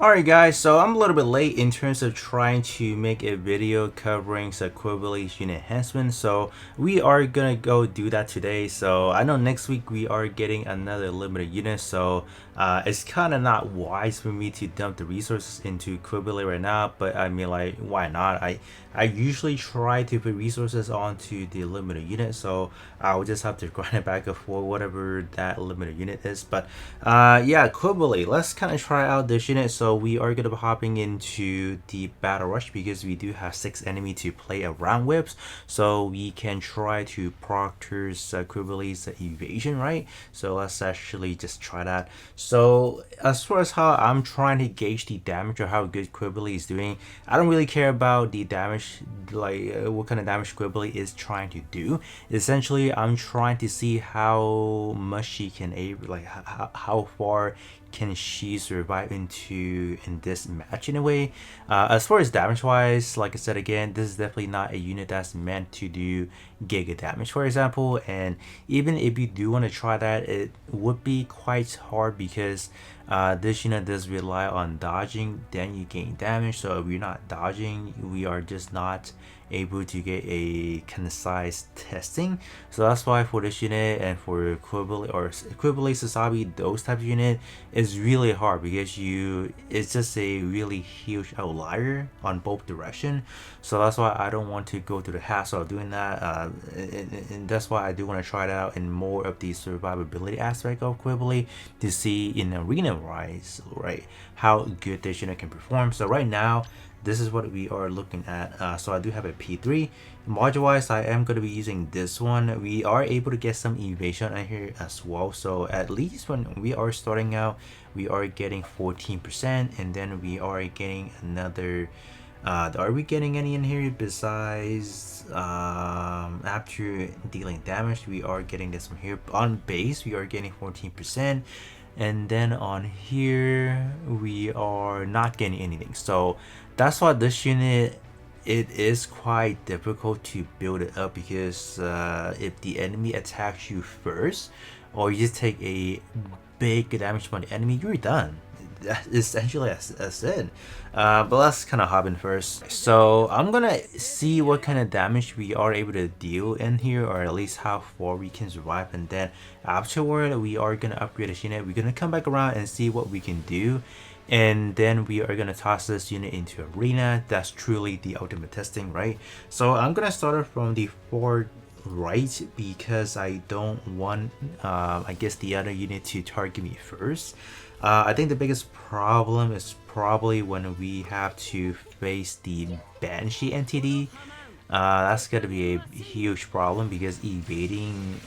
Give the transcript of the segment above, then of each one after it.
Alright guys, so I'm a little bit late in terms of trying to make a video covering Qubeley's unit enhancement, so we are gonna go do that today. So I know next week we are getting another limited unit, so it's kind of not wise for me to dump the resources into Qubeley right now, but I mean, like, why not? I usually try to put resources onto the limited unit, so I'll just have to grind it back for whatever that limited unit is. But yeah, Qubeley, let's kind of try out this unit. So we are going to be hopping into the battle rush because we do have 6 enemy to play around with, so we can try to proctor's Qubeley's evasion, right? So let's actually just try that. So as far as how I'm trying to gauge the damage or how good Qubeley is doing, I don't really care about the damage, like what kind of damage Qubeley is trying to do. Essentially, I'm trying to see how much she can like how far can she survive in this match in a way. As far as damage wise, like I said again, this is definitely not a unit that's meant to do giga damage, for example, and even if you do want to try that, it would be quite hard because this unit does rely on dodging, then you gain damage. So if you're not dodging, we are just not able to get a concise testing. So that's why for this unit and for Qubeley or Qubeley Sasabi, those types of unit is really hard because it's just a really huge outlier on both direction. So that's why I don't want to go through the hassle of doing that, and that's why I do want to try it out in more of the survivability aspect of Qubeley to see in arena wise, right, how good this unit can perform. So right now, this is what we are looking at. So I do have a P3. Module wise, I am going to be using this one. We are able to get some evasion on here as well. So at least when we are starting out, we are getting 14%, and then we are getting another. Are we getting any in here besides after dealing damage? We are getting this one here. On base, we are getting 14%. And then on here we are not getting anything. So that's why this unit, it is quite difficult to build it up because if the enemy attacks you first, or you just take a big damage from the enemy, you're done. Essentially that's it. But let's kind of hop in first. So I'm gonna see what kind of damage we are able to deal in here, or at least how far we can survive, and then afterward we are gonna upgrade this unit. We're gonna come back around and see what we can do, and then we are gonna toss this unit into arena. That's truly the ultimate testing, right? So I'm gonna start off from the far right because I don't want I guess the other unit to target me first. I think the biggest problem is probably when we have to face the Banshee entity. That's gonna be a huge problem because evading,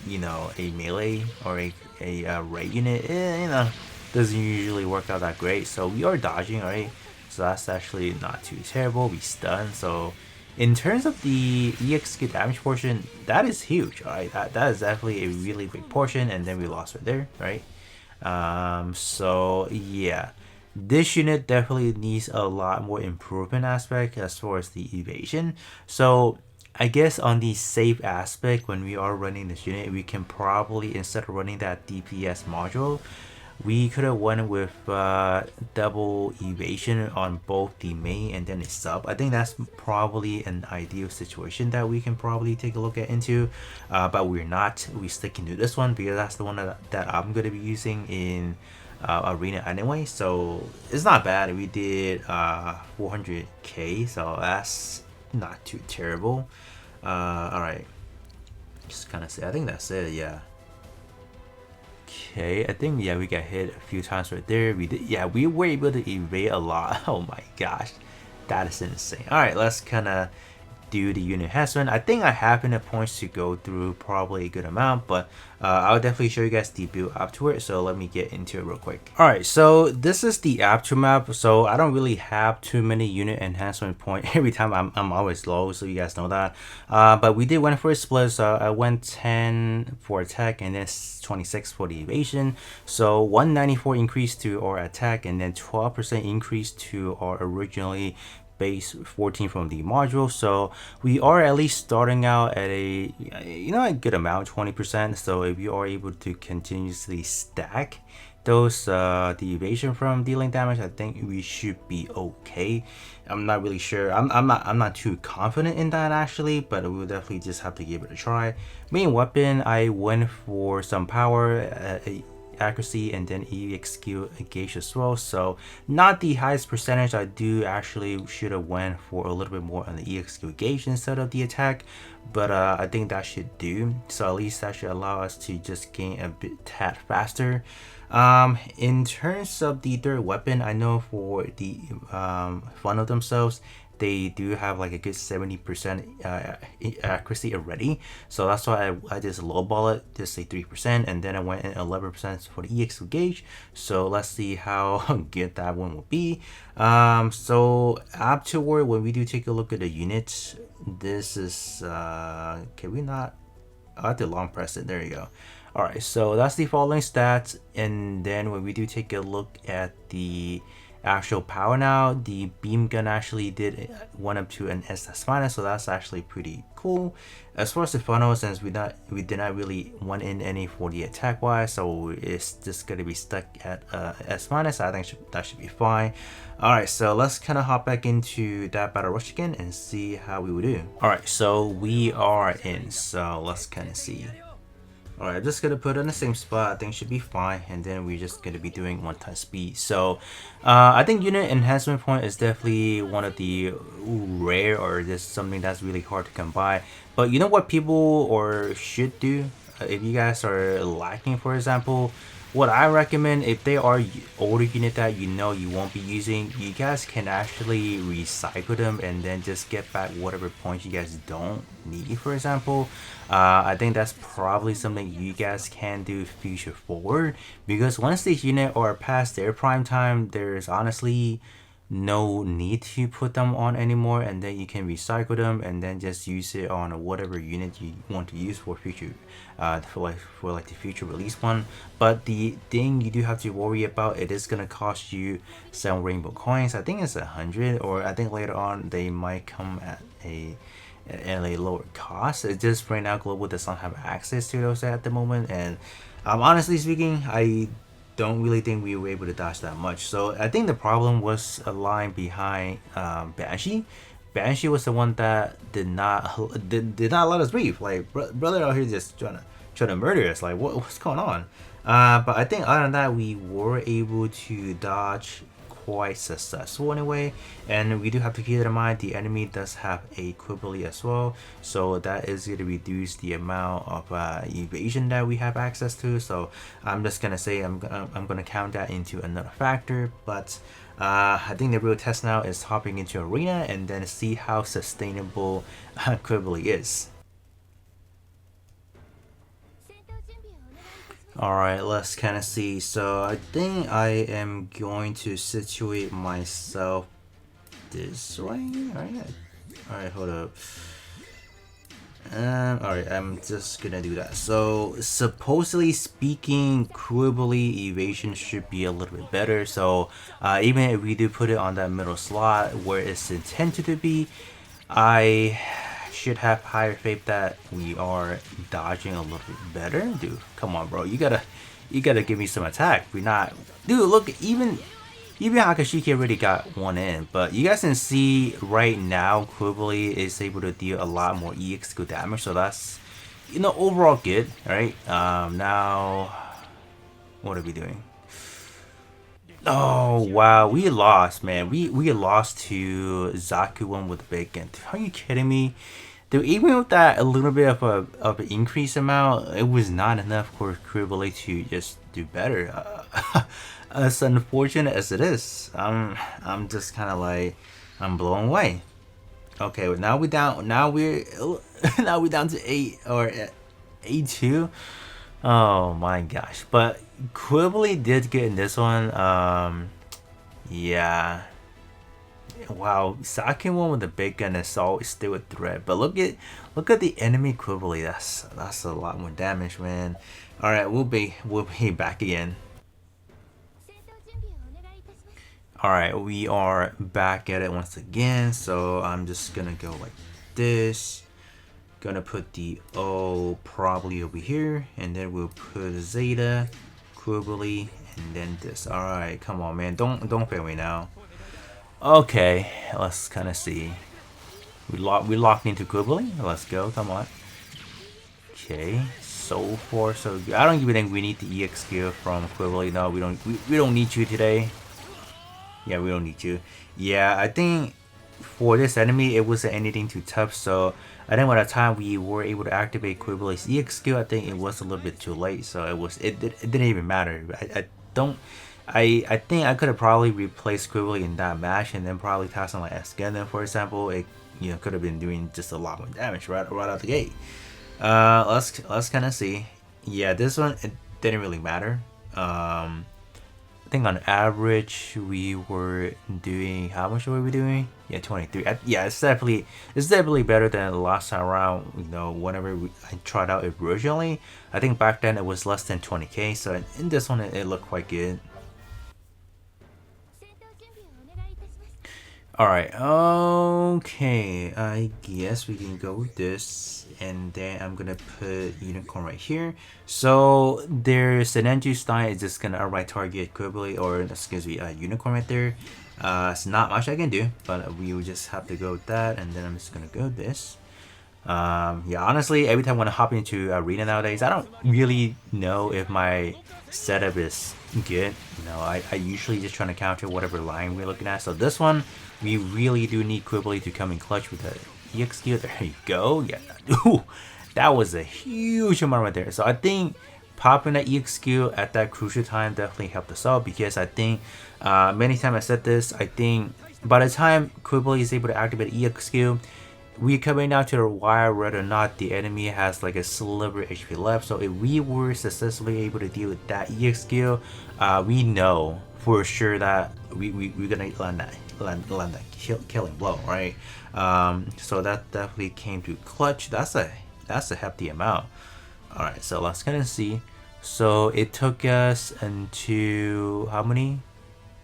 a melee or a raid unit, doesn't usually work out that great. So we are dodging, right? So that's actually not too terrible. We stun. So in terms of the EXQ damage portion, that is huge, alright? That is definitely a really big portion, and then we lost right there, right? So yeah, this unit definitely needs a lot more improvement aspect as far as the evasion. So I guess on the safe aspect, when we are running this unit, we can probably, instead of running that DPS module, we could have went with double evasion on both the main and then the sub. I think that's probably an ideal situation that we can probably take a look at into, but we're not. We're sticking to this one because that's the one that I'm going to be using in arena anyway. So it's not bad. We did 400k, so that's not too terrible. All right, just kind of say, I think that's it. Yeah. Okay, I think, yeah, we got hit a few times right there. We did, yeah, we were able to evade a lot. Oh my gosh, that is insane. All right, let's kind of do the unit enhancement. I think I have enough points to go through probably a good amount, but I'll definitely show you guys the build afterwards. So let me get into it real quick. All right, so this is the after map. So I don't really have too many unit enhancement points. Every time I'm always low, so you guys know that. But we did went for a split. So I went 10 for attack and then 26 for the evasion. So 194 increase to our attack and then 12% increase to our originally base 14 from the module. So we are at least starting out at a good amount, 20%. So if you are able to continuously stack the evasion from dealing damage, I think we should be okay. I'm not really sure. I'm not too confident in that actually, but we'll definitely just have to give it a try. Main weapon, I went for some power, accuracy, and then EXQ gauge as well. So not the highest percentage. I do actually should have went for a little bit more on the EXQ gauge instead of the attack, but I think that should do. So at least that should allow us to just gain a bit tad faster. In terms of the third weapon, I know for the funnel themselves, they do have like a good 70% accuracy already, so that's why I just lowball it, just say 3%, and then I went in 11% for the EXO gauge. So let's see how good that one will be. So afterward, when we do take a look at the units, this is can we not, I have to long press it, there you go. Alright, so that's the following stats, and then when we do take a look at the actual power now, the beam gun actually did went up to an SS minus, so that's actually pretty cool. As far as the funnel, since we did not really want in any for the attack wise, so it's just gonna be stuck at S minus. I think that should be fine. Alright, so let's kind of hop back into that battle rush again and see how we would do. Alright, so we are in, so let's kind of see. Alright, I'm just gonna put it in the same spot. I think should be fine, and then we're just gonna be doing 1 times speed. So I think unit enhancement point is definitely one of the rare, or just something that's really hard to come by. But you know what people or should do if you guys are lacking, for example, what I recommend, if they are older unit that you know you won't be using, you guys can actually recycle them and then just get back whatever points you guys don't need, for example. I think that's probably something you guys can do future forward, because once these units are past their prime time, there's honestly no need to put them on anymore, and then you can recycle them and then just use it on whatever unit you want to use for future for like the future release one. But the thing you do have to worry about, it is gonna cost you some rainbow coins. I think it's 100, or I think later on they might come at a lower cost. It's just right now Global does not have access to those at the moment, and honestly speaking, I don't really think we were able to dodge that much. So I think the problem was a line behind Banshee. Banshee was the one that did not let us breathe. Like brother out here just trying to murder us. Like what's going on? But I think other than that, we were able to dodge quite successful anyway, and we do have to keep in mind the enemy does have a Qubeley as well, so that is going to reduce the amount of evasion that we have access to. So I'm just gonna say I'm gonna count that into another factor. But I think the real test now is hopping into arena and then see how sustainable Qubeley is. Alright, let's kind of see. So I think I am going to situate myself this way. Alright, hold up. Alright, I'm just gonna do that. So supposedly speaking, Qubeley evasion should be a little bit better. So even if we do put it on that middle slot where it's intended to be, I should have higher faith that we are dodging a little bit better. Dude, come on, bro, you gotta give me some attack. We're not, dude, look, even Hakashiki already got one in, but you guys can see right now Qubeley is able to deal a lot more EXQ damage, so that's, you know, overall good. Right, now what are we doing? Oh wow, we lost, man. We lost to Zaku one with the bacon. Are you kidding me? Dude, even with that a little bit of an increased amount, it was not enough for Qubeley to just do better. As unfortunate as it is, I'm just kind of like, I'm blown away. Okay, now we're down. Now we're now we're down to 8 or 8-2. Oh my gosh! But Qubeley did get in this one. Yeah. Wow, Saki one with the big gun is always still a threat. But look at the enemy Qubeley. That's a lot more damage, man. All right, we'll be back again. All right, we are back at it once again. So I'm just gonna go like this. Gonna put the O probably over here, and then we'll put Zeta, Qubeley, and then this. All right, come on, man. Don't fail me now. Okay, let's kind of see. We locked into Qubeley. Let's go. Come on. Okay, so far so good. I don't even think we need the EX skill from Qubeley. No, we don't. We don't need you today. Yeah, we don't need you. Yeah, I think for this enemy it wasn't anything too tough. So I think by the time we were able to activate Qubeley's EX skill, I think it was a little bit too late. So it didn't even matter. I don't. I think I could have probably replaced Qubeley in that match and then probably tossed on like S Gundam, for example. It could have been doing just a lot more damage right out the gate. Let's kind of see. Yeah, this one it didn't really matter. I think on average we were doing, how much were we doing? Yeah, 23. Yeah, it's definitely better than the last time around. Whenever I tried out originally, I think back then it was less than 20k. So in this one it looked quite good. Alright, okay, I guess we can go with this, and then I'm gonna put Unicorn right here. So there's an NG Stein is just gonna outright target Qubeley, or excuse me, Unicorn right there. It's not much I can do, but we will just have to go with that, and then I'm just gonna go with this. Yeah, honestly, every time when I hop into arena nowadays, I don't really know if my setup is good. I usually just trying to counter whatever line we're looking at. So this one, we really do need Qubeley to come in clutch with the EX skill. There you go. Yeah, ooh, that was a huge amount right there. So I think popping that EX skill at that crucial time definitely helped us out, because I think many times I said this, I think by the time Qubeley is able to activate EX skill, we're coming down to the wire whether or not the enemy has like a sliver HP left. So if we were successfully able to deal with that EX skill, we know for sure that we're gonna land that killing blow, right? So that definitely came to clutch. That's a hefty amount. All right, so let's kind of see. So it took us into how many?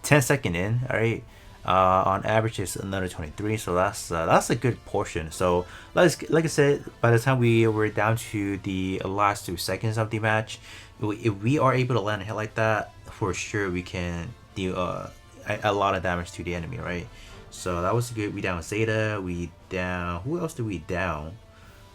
10 seconds in. All right. On average it's another 23, so that's a good portion. So like I said, by the time we were down to the last 2 seconds of the match, if we are able to land a hit like that, for sure we can deal a lot of damage to the enemy, right? So that was good. We down Zeta, we down, who else did we down?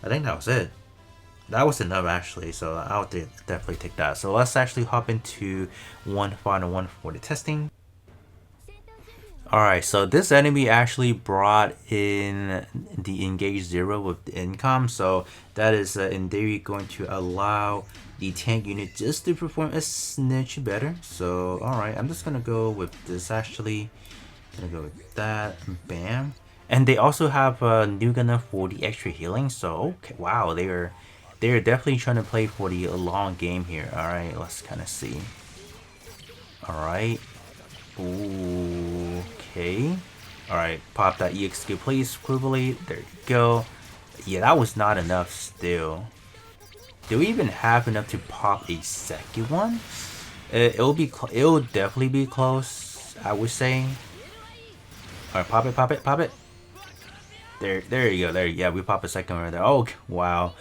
I think that was it. That was enough actually, so I would definitely take that. So let's actually hop into one final one for the testing. Alright, so this enemy actually brought in the engage 0 with the income, so that is in theory going to allow the tank unit just to perform a snitch better. So alright, I'm just gonna go with this actually. Gonna go with that, bam. And they also have new Gundam for the extra healing, so okay, wow, they're definitely trying to play for the long game here. Alright, let's kind of see. Alright. Ooh, okay. Alright, pop that EX skill please, Qubeley. There you go. Yeah, that was not enough still. Do we even have enough to pop a second one? It'll definitely be close, I would say. Alright, pop it. There you go. Yeah, we pop a second one right there. Oh, wow.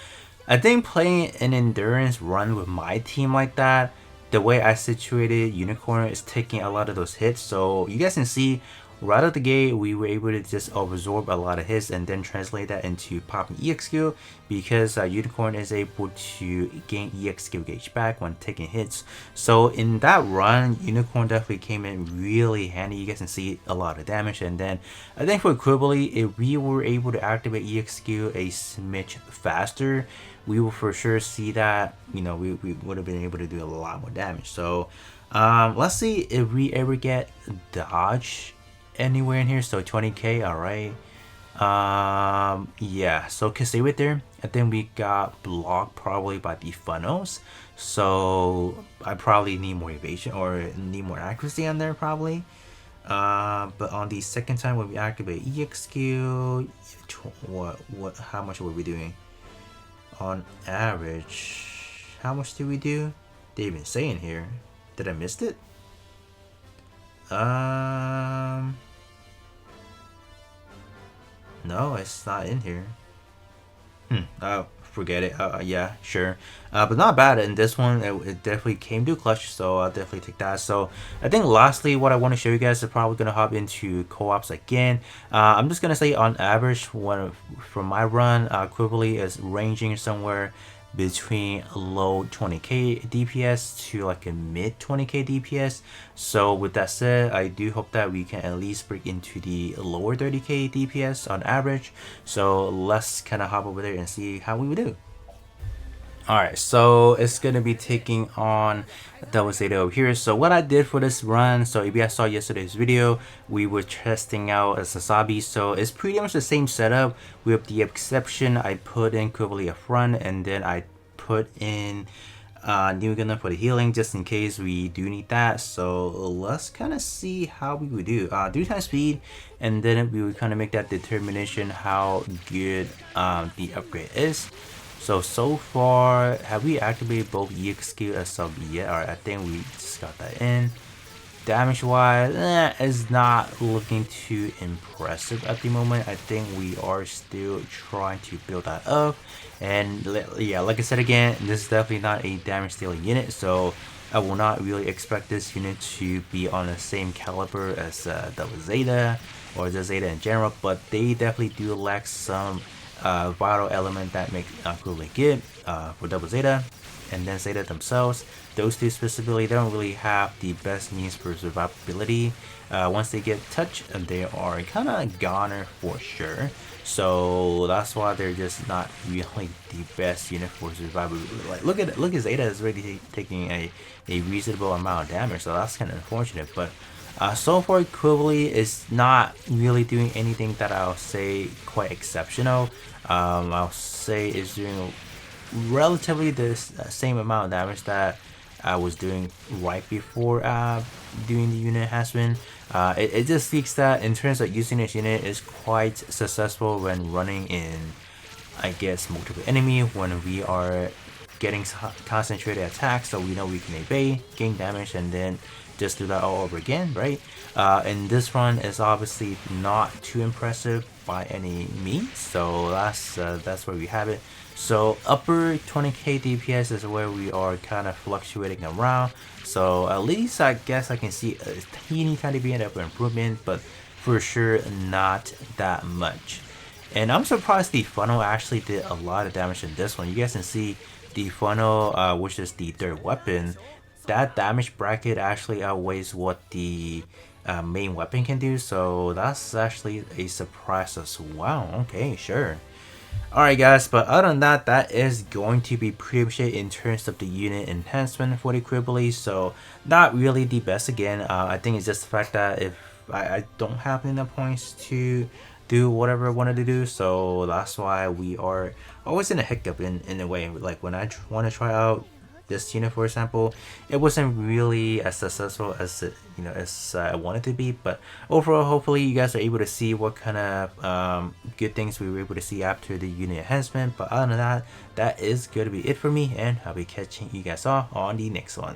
I think playing an endurance run with my team like that, the way I situated Unicorn is taking a lot of those hits. So you guys can see right out the gate, we were able to just absorb a lot of hits and then translate that into popping EX skill, because Unicorn is able to gain EX skill gauge back when taking hits. So in that run, Unicorn definitely came in really handy. You guys can see a lot of damage. And then I think for Qubeley, if we were able to activate EX skill a smidge faster, we will for sure see that, we would have been able to do a lot more damage. So let's see if we ever get dodge anywhere in here. So 20k, all right. Yeah, so can stay right there. I think we got blocked probably by the funnels, so I probably need more evasion or need more accuracy on there probably. But on the second time when we activate EX skill, how much were we doing on average? How much did we do? They even say in here. Did I miss it? No, it's not in here. forget it. Yeah, sure. But not bad. In this one, it definitely came to clutch, so I'll definitely take that. So I think lastly, what I want to show you guys is probably gonna hop into co-ops again. I'm just gonna say on average, from my run, Qubeley is ranging somewhere between low 20k DPS to like a mid 20k DPS. So with that said, I do hope that we can at least break into the lower 30k DPS on average. So let's kind of hop over there and see how we would do. Alright, so it's gonna be taking on Double Zeta over here. So what I did for this run, so if you guys saw yesterday's video, we were testing out a Sasabi. So it's pretty much the same setup, with the exception I put in Qubeley up front, and then I put in New Gundam for the healing, just in case we do need that. So let's kind of see how we would do. 3 times speed, and then we would kind of make that determination how good the upgrade is. So far, have we activated both EXQ as sub yet? Alright, I think we just got that in. Damage wise, it's not looking too impressive at the moment. I think we are still trying to build that up. And yeah, like I said again, this is definitely not a damage stealing unit, so I will not really expect this unit to be on the same caliber as Double Zeta or the Zeta in general, but they definitely do lack some vital element that make Qubeley good for Double Zeta, and then Zeta themselves. Those two specifically, they don't really have the best means for survivability. Once they get touched, they are kind of goner for sure. So that's why they're just not really the best unit for survival. Like look at Zeta is already taking a reasonable amount of damage, so that's kind of unfortunate. But so far, Qubeley is not really doing anything that I'll say quite exceptional. I'll say it's doing relatively the same amount of damage that I was doing right before doing the unit enhancement. It just speaks that in terms of using this unit is quite successful when running in, I guess, multiple enemy, when we are getting concentrated attacks, so we know we can evade, gain damage, and then just do that all over again, right? And this run is obviously not too impressive by any means, so that's where we have it. So upper 20k DPS is where we are kind of fluctuating around. So at least I guess I can see a teeny tiny bit of improvement, but for sure not that much. And I'm surprised the funnel actually did a lot of damage in this one. You guys can see the funnel, which is the third weapon, that damage bracket actually outweighs what the main weapon can do. So that's actually a surprise as well. Okay, sure. Alright guys, but other than that, that is going to be pretty much it in terms of the unit enhancement for the Qubeley. So not really the best again. I think it's just the fact that if I don't have enough points to do whatever I wanted to do, so that's why we are always in a hiccup in a way. Like when I want to try out this unit, for example, it wasn't really as successful as as I wanted to be. But overall, hopefully you guys are able to see what kind of good things we were able to see after the unit enhancement. But other than that, that is going to be it for me, and I'll be catching you guys all on the next one.